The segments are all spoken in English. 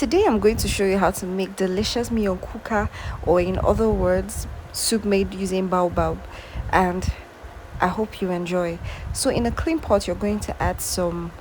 Today I'm going to show you how to make delicious Miyan Kuka, or in other words, soup made using Baobab. And I hope you enjoy. So in a clean pot, you're going to add some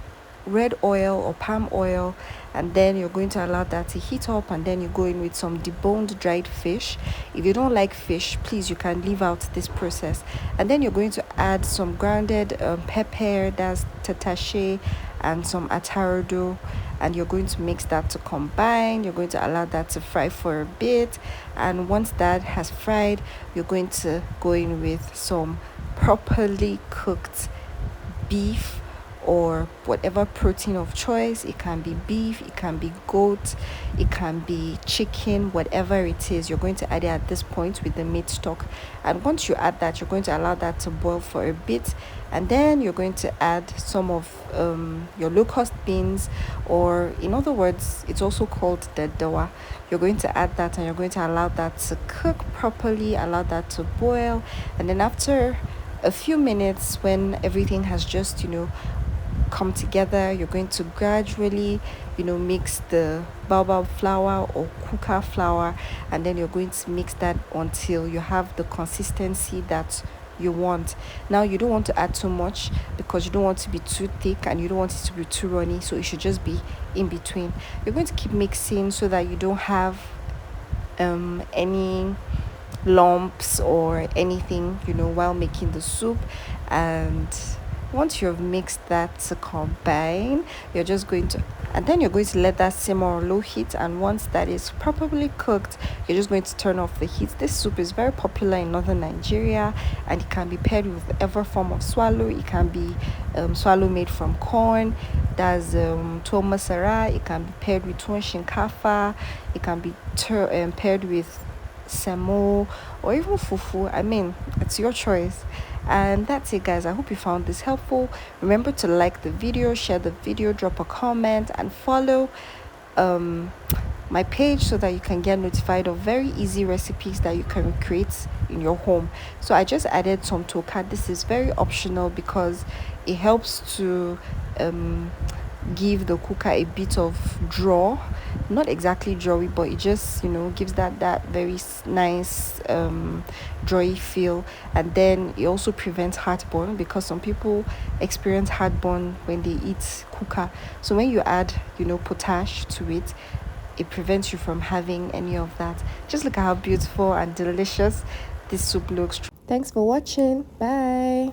red oil or palm oil, and then you're going to allow that to heat up, and then you go in with some deboned dried fish. If you don't like fish, please, you can leave out this process. And then you're going to add some grounded pepper, that's tatashe, and some atarodo, and you're going to mix that to combine. You're going to allow that to fry for a bit, and once that has fried, you're going to go in with some properly cooked beef or whatever protein of choice. It can be beef, it can be goat, it can be chicken, whatever it is. You're going to add it at this point with the meat stock, and once you add that, you're going to allow that to boil for a bit, and then you're going to add some of your locust beans, or in other words, it's also called the dawadawa. You're going to add that, and you're going to allow that to cook properly, allow that to boil, and then after a few minutes, when everything has just come together, you're going to gradually mix the baobab flour or kuka flour, and then you're going to mix that until you have the consistency that you want. Now, you don't want to add too much because you don't want to be too thick and you don't want it to be too runny, so it should just be in between. You're going to keep mixing so that you don't have any lumps or anything while making the soup. And once you've mixed that to combine, you're just going to and then you're going to let that simmer on low heat, and once that is properly cooked, you're just going to turn off the heat. This soup is very popular in northern Nigeria, and it can be paired with whatever form of swallow. It can be swallow made from corn, that's tuwo masara. It can be paired with tuwon shinkafa. It can be paired with semo or even fufu. I mean, it's your choice. And that's it, guys. I hope you found this helpful. Remember to like the video, share the video, drop a comment, and follow my page so that you can get notified of very easy recipes that you can create in your home. So I just added some toka. This is very optional because it helps to give the cooker a bit of draw, not exactly drawy, but it just gives that very nice drawy feel. And then it also prevents heartburn, because some people experience heartburn when they eat cooker. So when you add potash to it, it prevents you from having any of that. Just look at how beautiful and delicious this soup looks. Thanks for watching. Bye.